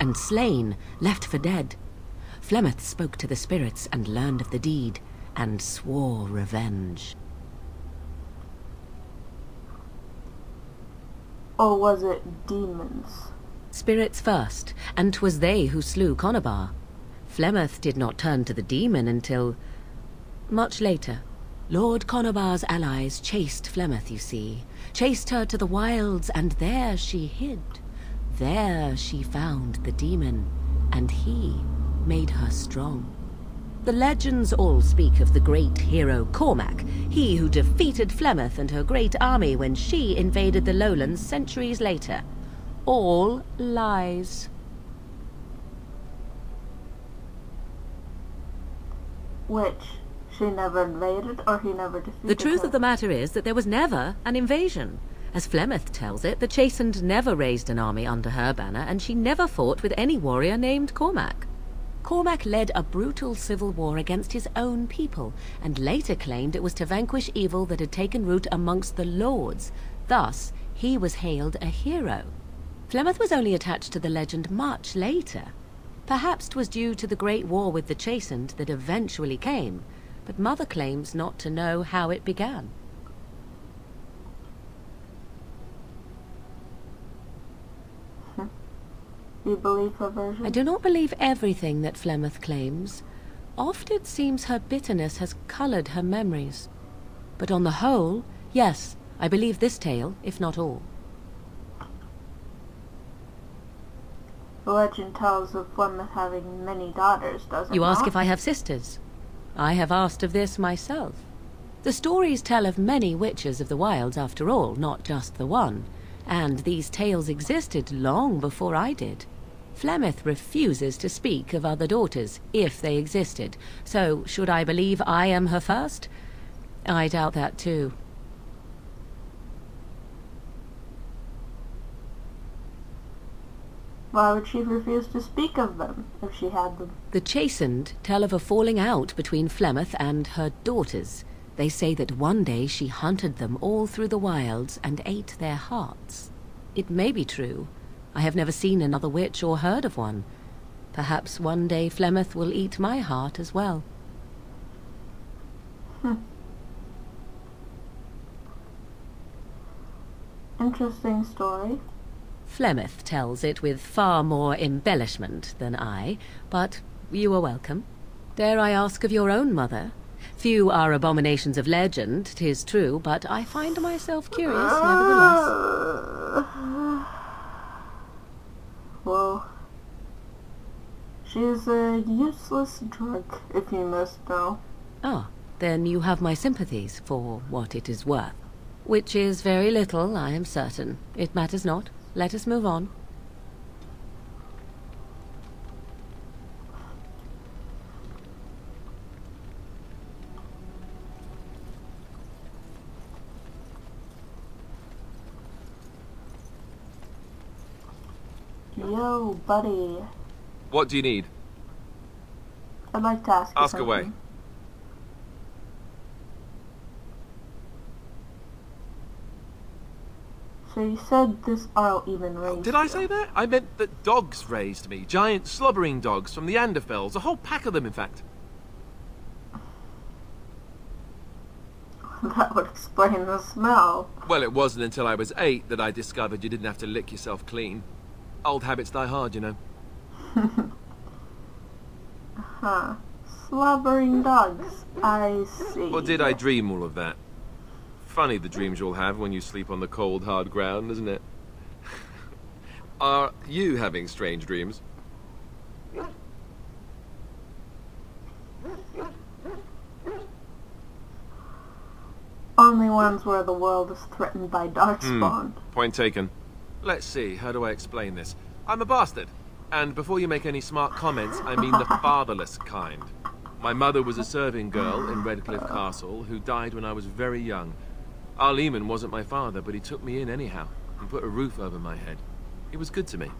and slain, left for dead. Flemeth spoke to the spirits and learned of the deed, and swore revenge. Or was it demons? Spirits first, and 'twas they who slew Conabar. Flemeth did not turn to the demon until much later. Lord Conabar's allies chased Flemeth, you see. Chased her to the wilds, and there she hid. There she found the demon, and he made her strong. The legends all speak of the great hero Cormac, he who defeated Flemeth and her great army when she invaded the lowlands centuries later. All lies. Which, she never invaded, or he never defeated The truth her? of the matter is that there was never an invasion. As Flemeth tells it, the Chastened never raised an army under her banner, and she never fought with any warrior named Cormac. Cormac led a brutal civil war against his own people, and later claimed it was to vanquish evil that had taken root amongst the lords. Thus, he was hailed a hero. Flemeth was only attached to the legend much later. Perhaps 'twas due to the great war with the Chastened that eventually came, but Mother claims not to know how it began. You believe her version? I do not believe everything that Flemeth claims. Oft it seems her bitterness has coloured her memories. But on the whole, yes, I believe this tale, if not all. The legend tells of Flemeth having many daughters, does it You ask not? if I have sisters. I have asked of this myself. The stories tell of many witches of the wilds after all, not just the one. And these tales existed long before I did. Flemeth refuses to speak of other daughters, if they existed. So, should I believe I am her first? I doubt that too. Why would she refuse to speak of them, if she had them? The Chastened tell of a falling out between Flemeth and her daughters. They say that one day she hunted them all through the wilds and ate their hearts. It may be true. I have never seen another witch or heard of one. Perhaps one day Flemeth will eat my heart as well. Interesting story. Flemeth tells it with far more embellishment than I, but you are welcome. Dare I ask of your own mother? Few are abominations of legend, 'tis true, but I find myself curious, nevertheless. Well, she's a useless drug, if you must know. Ah, then you have my sympathies for what it is worth. Which is very little, I am certain. It matters not. Let us move on. Yo, buddy. What do you need? I'd like to ask you Ask something. away. So you said this Arl even raised Did I you. say that? I meant that dogs raised me. Giant slobbering dogs from the Anderfells. A whole pack of them, in fact. That would explain the smell. Well, it wasn't until I was 8 that I discovered you didn't have to lick yourself clean. Old habits die hard, you know. Huh. Slobbering dogs. I see. Or did I dream all of that? Funny the dreams you'll have when you sleep on the cold, hard ground, isn't it? Are you having strange dreams? Only ones where the world is threatened by darkspawn. Point taken. Let's see, how do I explain this? I'm a bastard. And before you make any smart comments, I mean the fatherless kind. My mother was a serving girl in Redcliffe Castle who died when I was very young. Our Lehman wasn't my father, but he took me in anyhow and put a roof over my head. He was good to me,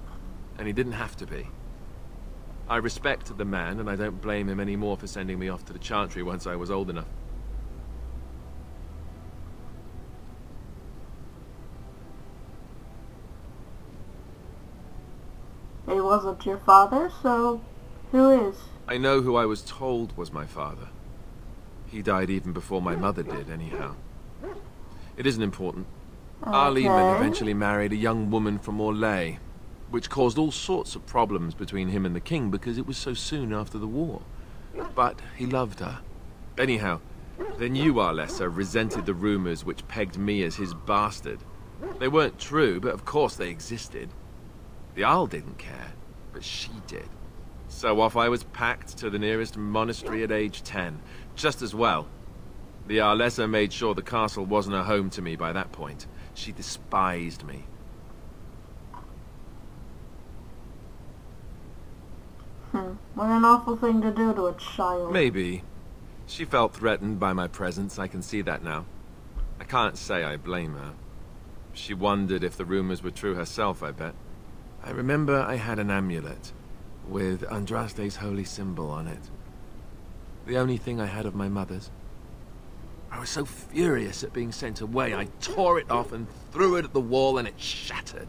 and he didn't have to be. I respect the man, and I don't blame him anymore for sending me off to the Chantry once I was old enough. He was a killed your father, so who is? I know who I was told was my father. He died even before my mother did, anyhow. It isn't important. Arleman eventually married a young woman from Orlais, which caused all sorts of problems between him and the king because it was so soon after the war. But he loved her. Anyhow, then you, Arlessa, resented the rumors which pegged me as his bastard. They weren't true, but of course they existed. The Arl didn't care, but she did. So off I was packed to the nearest monastery at age 10, just as well. The Arlessa made sure the castle wasn't a home to me by that point. She despised me. What an awful thing to do to a child. Maybe. She felt threatened by my presence, I can see that now. I can't say I blame her. She wondered if the rumors were true herself, I bet. I remember I had an amulet with Andraste's holy symbol on it. The only thing I had of my mother's. I was so furious at being sent away, I tore it off and threw it at the wall and it shattered.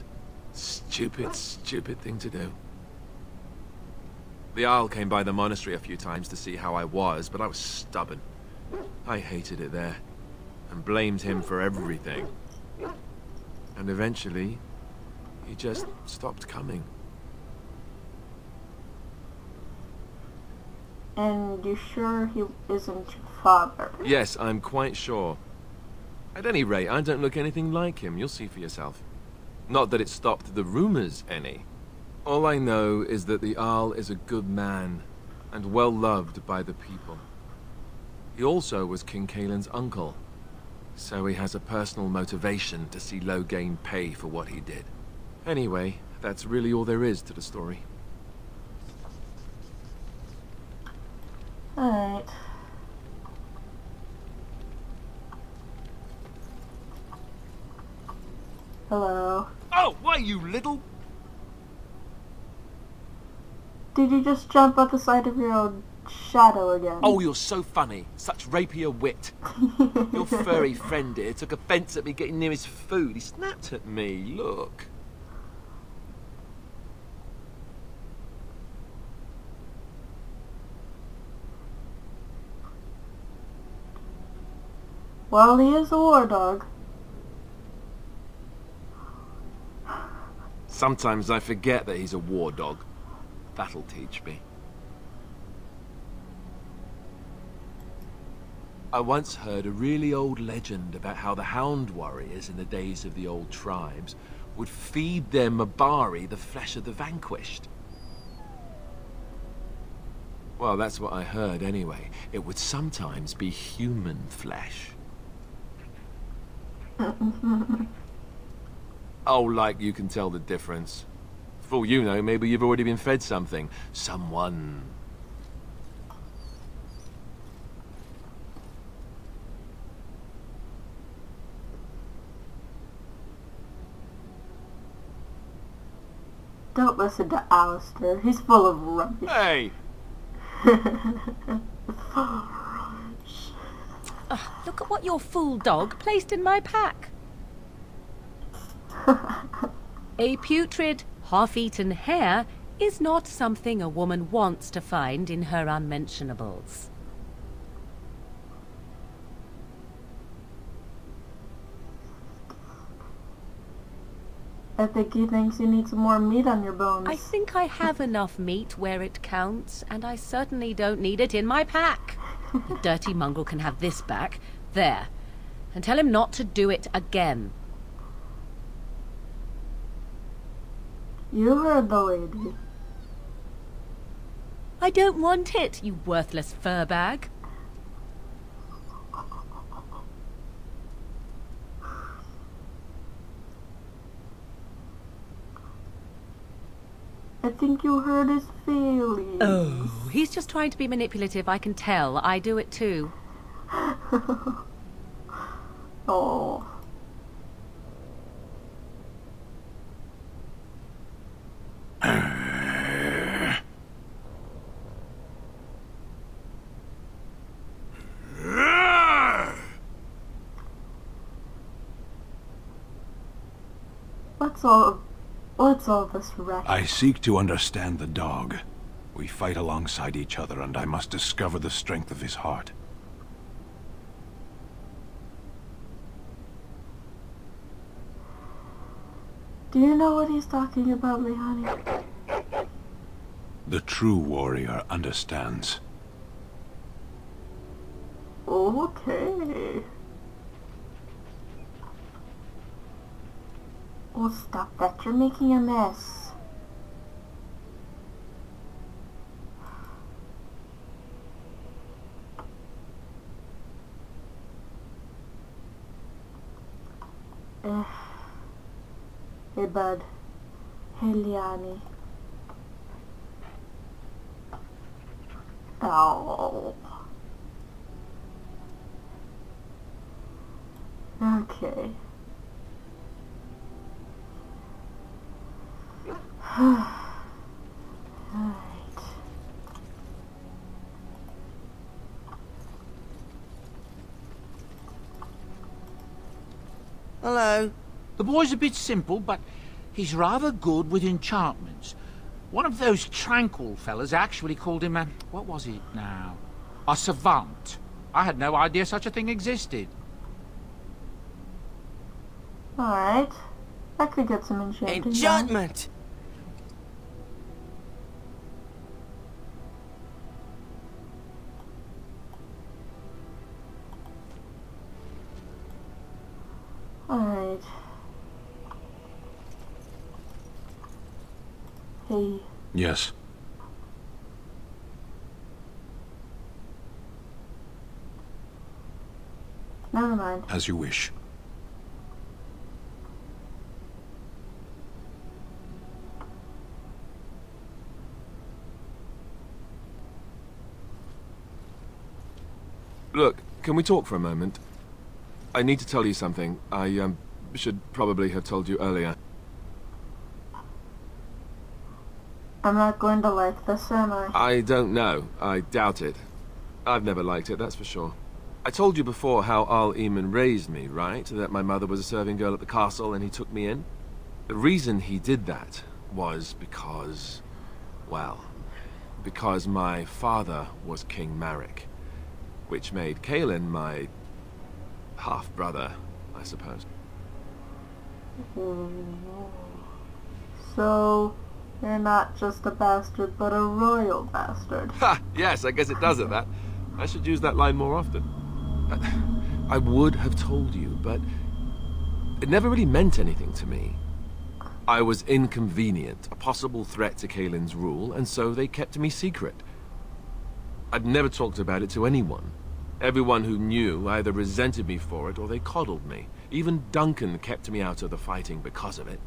Stupid, stupid thing to do. The Arl came by the monastery a few times to see how I was, but I was stubborn. I hated it there, and blamed him for everything. And eventually, he just stopped coming. And you sure he isn't your father? Yes, I'm quite sure. At any rate, I don't look anything like him, you'll see for yourself. Not that it stopped the rumors any. All I know is that the Arl is a good man, and well loved by the people. He also was King Caelan's uncle, so he has a personal motivation to see Loghain pay for what he did. Anyway, that's really all there is to the story. Alright. Hello. Oh, why, you little... Did you just jump at the sight of your own shadow again? Oh, you're so funny. Such rapier wit. Your furry friend here took offence at me getting near his food. He snapped at me. Look. Well, he is a war dog. Sometimes I forget that he's a war dog. That'll teach me. I once heard a really old legend about how the hound warriors in the days of the old tribes would feed their Mabari the flesh of the vanquished. Well, that's what I heard anyway. It would sometimes be human flesh. Oh, like you can tell the difference. For all you know, maybe you've already been fed something. Someone. Don't listen to Alistair. He's full of rubbish. Hey! Look at what your fool dog placed in my pack. A putrid, half-eaten hare is not something a woman wants to find in her unmentionables. I think he thinks you need some more meat on your bones. I think I have enough meat where it counts, and I certainly don't need it in my pack. The dirty mongrel can have this back. There. And tell him not to do it again. You heard the lady. I don't want it, you worthless fur bag. I think you hurt his feelings. Oh, he's just trying to be manipulative, I can tell. I do it too. Oh. What's all What's all this wreck? I seek to understand the dog. We fight alongside each other, and I must discover the strength of his heart. Do you know what he's talking about, Lihani? The true warrior understands. Okay. Oh, stop that. You're making a mess. Hey, bud. Hey, Liani. Oh. Okay. Alright. Hello. The boy's a bit simple, but he's rather good with enchantments. One of those tranquil fellas actually called him a... what was it now? A savant. I had no idea such a thing existed. Alright. I could get some enchanting. Enchantment! Alright. Hey. Yes. Never mind. As you wish. Look, can we talk for a moment? I need to tell you something. I, should probably have told you earlier. I'm not going to like this, am I? I don't know. I doubt it. I've never liked it, that's for sure. I told you before how Al Eamon raised me, right? That my mother was a serving girl at the castle and he took me in. The reason he did that was because... well... because my father was King Marek. Which made Kaelin my... half-brother, I suppose. So, you're not just a bastard, but a royal bastard. Ha! Yes, I guess it does at that. I should use that line more often. I would have told you, but it never really meant anything to me. I was inconvenient, a possible threat to Kaelin's rule, and so they kept me secret. I'd never talked about it to anyone. Everyone who knew either resented me for it or they coddled me. Even Duncan kept me out of the fighting because of it.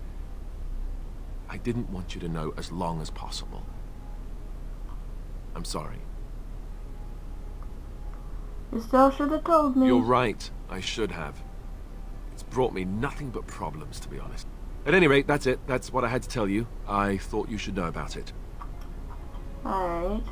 I didn't want you to know as long as possible. I'm sorry. You still should have told me. You're right, I should have. It's brought me nothing but problems, to be honest. At any rate, that's it. That's what I had to tell you. I thought you should know about it. Alright.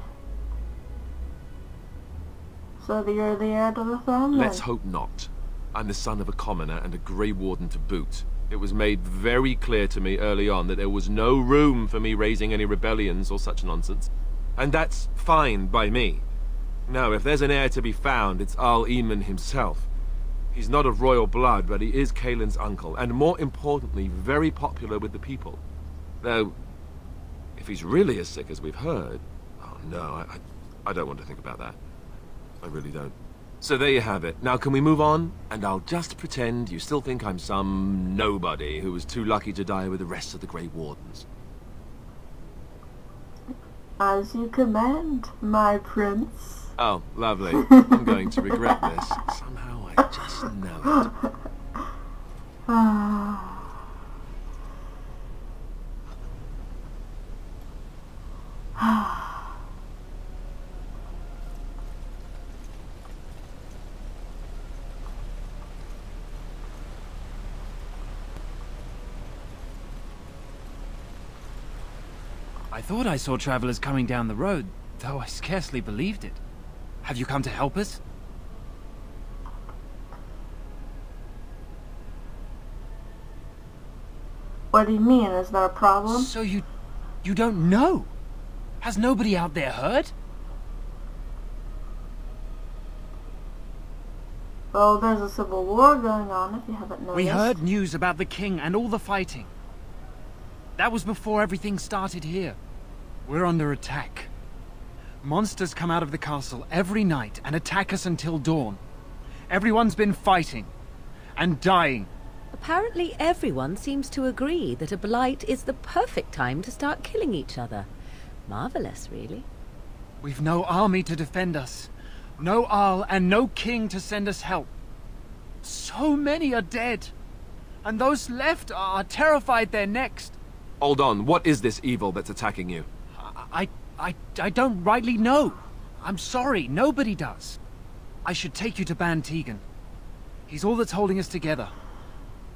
So you're the heir to the throne, then? Let's hope not. I'm the son of a commoner and a Grey Warden to boot. It was made very clear to me early on that there was no room for me raising any rebellions or such nonsense. And that's fine by me. Now, if there's an heir to be found, it's Al Eamon himself. He's not of royal blood, but he is Kaelin's uncle, and more importantly, very popular with the people. Though, if he's really as sick as we've heard... oh no, I don't want to think about that. I really don't. So there you have it. Now can we move on? And I'll just pretend you still think I'm some nobody who was too lucky to die with the rest of the Grey Wardens. As you command, my prince. Oh, lovely. I'm going to regret this. Somehow I just know it. I thought I saw travelers coming down the road, though I scarcely believed it. Have you come to help us? What do you mean? Is there a problem? So you don't know? Has nobody out there heard? Well, there's a civil war going on, if you haven't noticed. We heard news about the king and all the fighting. That was before everything started here. We're under attack. Monsters come out of the castle every night and attack us until dawn. Everyone's been fighting and dying. Apparently everyone seems to agree that a blight is the perfect time to start killing each other. Marvelous, really. We've no army to defend us. No Arl and no king to send us help. So many are dead. And those left are terrified they're next. Hold on, what is this evil that's attacking you? I don't rightly know. I'm sorry, nobody does. I should take you to Ban Tegan. He's all that's holding us together.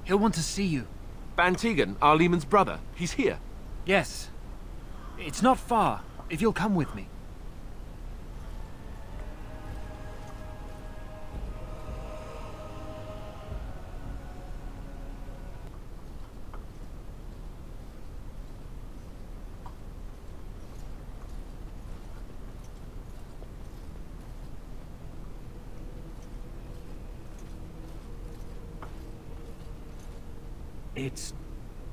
He'll want to see you. Ban Tegan, our Lehman's brother. He's here. Yes. It's not far, if you'll come with me. It's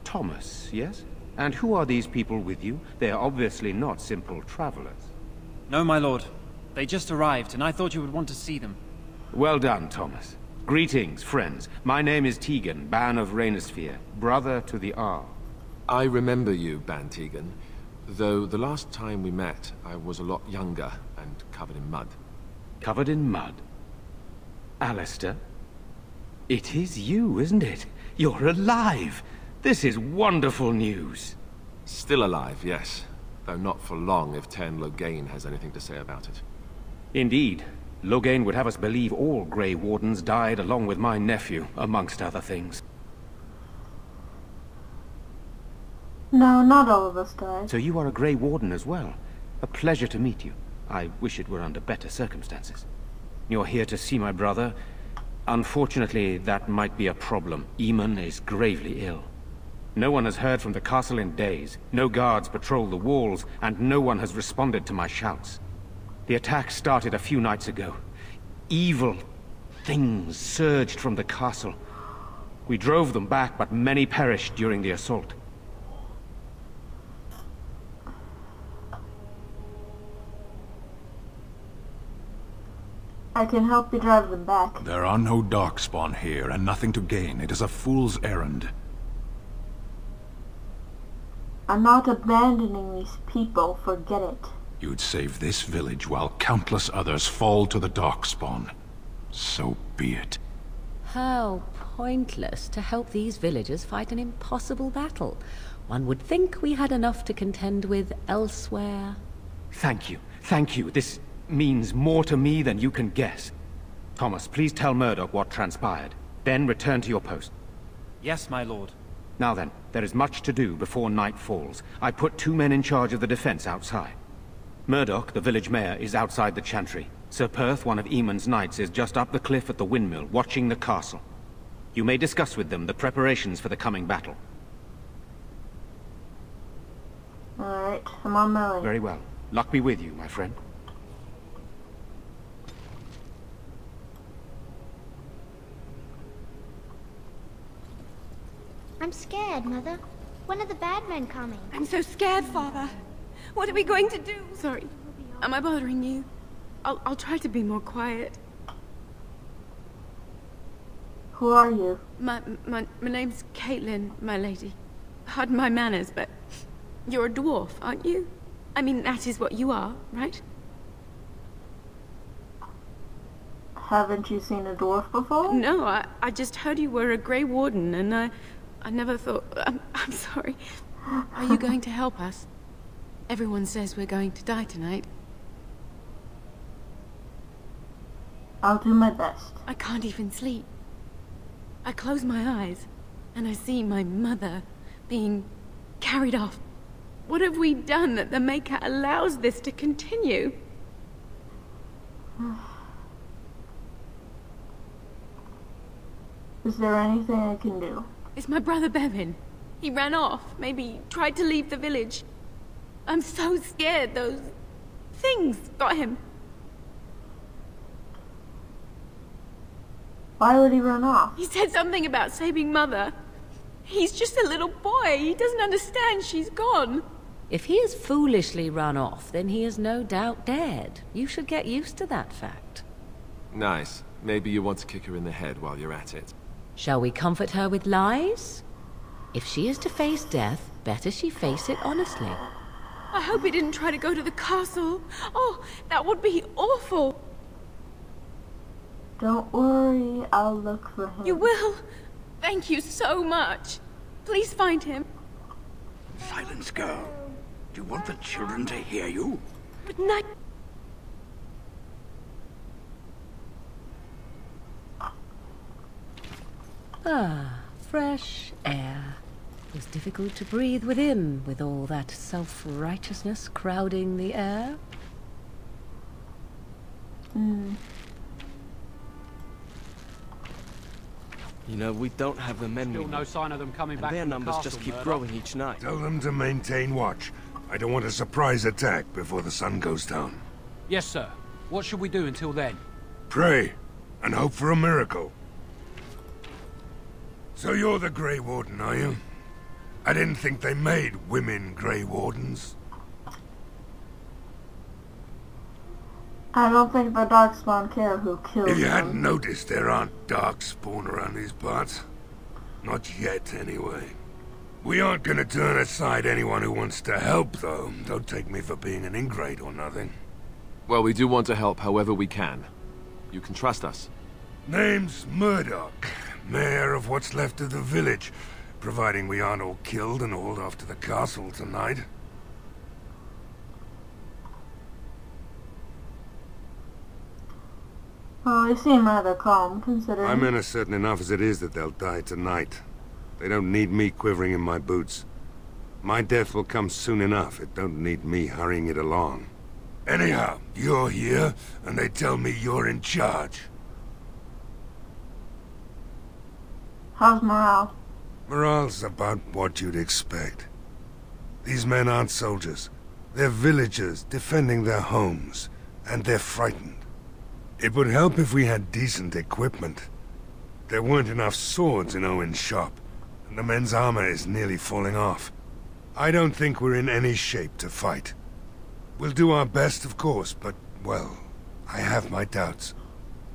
Thomas, yes? And who are these people with you? They are obviously not simple travelers. No, my lord. They just arrived, and I thought you would want to see them. Well done, Thomas. Greetings, friends. My name is Tegan, Ban of Rainersphere, brother to the Arl. I remember you, Ban Tegan. Though the last time we met, I was a lot younger and covered in mud. Covered in mud? Alistair? It is you, isn't it? You're alive! This is wonderful news. Still alive, yes. Though not for long if Ten Loghain has anything to say about it. Indeed. Loghain would have us believe all Grey Wardens died along with my nephew, amongst other things. No, not all of us died. So you are a Grey Warden as well. A pleasure to meet you. I wish it were under better circumstances. You're here to see my brother. Unfortunately, that might be a problem. Eamon is gravely ill. No one has heard from the castle in days. No guards patrol the walls, and no one has responded to my shouts. The attack started a few nights ago. Evil things surged from the castle. We drove them back, but many perished during the assault. I can help you drive them back. There are no darkspawn here, and nothing to gain. It is a fool's errand. I'm not abandoning these people, forget it. You'd save this village while countless others fall to the darkspawn. So be it. How pointless to help these villagers fight an impossible battle. One would think we had enough to contend with elsewhere. Thank you. Thank you. This means more to me than you can guess. Thomas, please tell Murdoch what transpired. Then return to your post. Yes, my lord. Now then, there is much to do before night falls. I put 2 men in charge of the defense outside. Murdoch, the village mayor, is outside the chantry. Sir Perth, one of Eamon's knights, is just up the cliff at the windmill, watching the castle. You may discuss with them the preparations for the coming battle. Alright, I'm on my way. Very well. Luck be with you, my friend. I'm scared, Mother. When are the bad men coming? I'm so scared, Father. What are we going to do? Sorry. Am I bothering you? I'll try to be more quiet. Who are you? My name's Caitlin, my lady. Pardon my manners, but you're a dwarf, aren't you? I mean, that is what you are, right? Haven't you seen a dwarf before? No, I just heard you were a Grey Warden, and I never thought... I'm sorry. Are you going to help us? Everyone says we're going to die tonight. I'll do my best. I can't even sleep. I close my eyes, and I see my mother being carried off. What have we done that the Maker allows this to continue? Is there anything I can do? Is my brother Bevan? He ran off, maybe tried to leave the village. I'm so scared those things got him. Why would he run off? He said something about saving Mother. He's just a little boy. He doesn't understand she's gone. If he has foolishly run off, then he is no doubt dead. You should get used to that fact. Nice. Maybe you want to kick her in the head while you're at it. Shall we comfort her with lies? If she is to face death, better she face it honestly. I hope he didn't try to go to the castle. Oh, that would be awful. Don't worry, I'll look for him. You will? Thank you so much. Please find him. Silence, girl. Do you want the children to hear you? But not... Ah, fresh air. It was difficult to breathe within, with all that self-righteousness crowding the air. You know, we don't have the men we Still no sign of them coming back their from the numbers castle, just keep Murdoch. growing each night. Tell them to maintain watch. I don't want a surprise attack before the sun goes down. Yes, sir. What should we do until then? Pray, and hope for a miracle. So you're the Grey Warden, are you? I didn't think they made women Grey Wardens. I don't think the Darkspawn care who killed If you them. hadn't noticed, there aren't Darkspawn around these parts. Not yet, anyway. We aren't gonna turn aside anyone who wants to help, though. Don't take me for being an ingrate or nothing. Well, we do want to help however we can. You can trust us. Name's Murdoch, mayor of what's left of the village, providing we aren't all killed and hauled off to the castle tonight. Well, they seem rather calm, considering... My men are certain enough as it is that they'll die tonight. They don't need me quivering in my boots. My death will come soon enough. It don't need me hurrying it along. Anyhow, you're here, and they tell me you're in charge. How's morale? Morale's about what you'd expect. These men aren't soldiers. They're villagers defending their homes, and they're frightened. It would help if we had decent equipment. There weren't enough swords in Owen's shop, and the men's armor is nearly falling off. I don't think we're in any shape to fight. We'll do our best, of course, but, well, I have my doubts.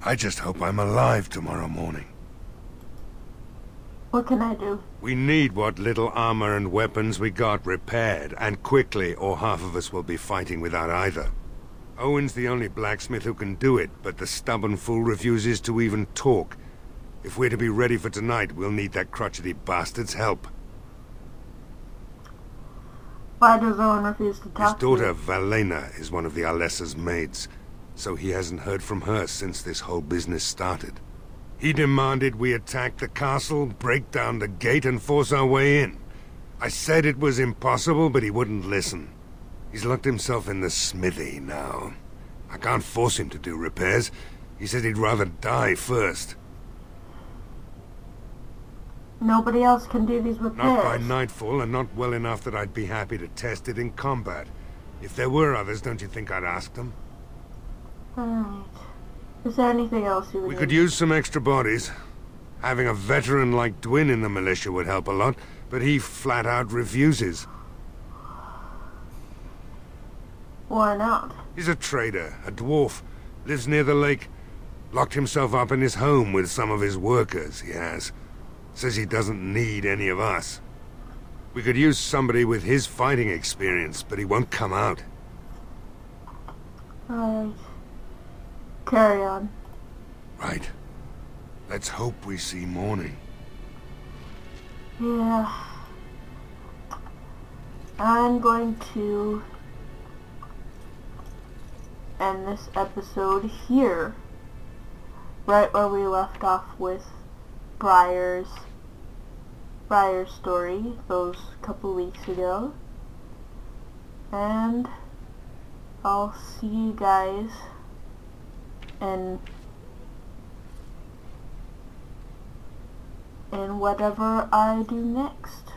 I just hope I'm alive tomorrow morning. What can I do? We need what little armor and weapons we got repaired, and quickly, or half of us will be fighting without either. Owen's the only blacksmith who can do it, but the stubborn fool refuses to even talk. If we're to be ready for tonight, we'll need that crotchety bastard's help. Why does Owen refuse to His talk to daughter, you? Valena, is one of the Alessa's maids, so he hasn't heard from her since this whole business started. He demanded we attack the castle, break down the gate, and force our way in. I said it was impossible, but he wouldn't listen. He's locked himself in the smithy now. I can't force him to do repairs. He said he'd rather die first. Nobody else can do these repairs. Not by nightfall, and not well enough that I'd be happy to test it in combat. If there were others, don't you think I'd ask them? Alright. Is there anything else you would We do? could use some extra bodies. Having a veteran like Dwin in the militia would help a lot, but he flat out refuses. Why not? He's a trader, a dwarf, lives near the lake. Locked himself up in his home with some of his workers, he has. Says he doesn't need any of us. We could use somebody with his fighting experience, but he won't come out. Alright. Carry on. Right. Let's hope we see morning. Yeah. I'm going to end this episode here. Right where we left off with Briar's story those couple weeks ago. And I'll see you guys in whatever I do next.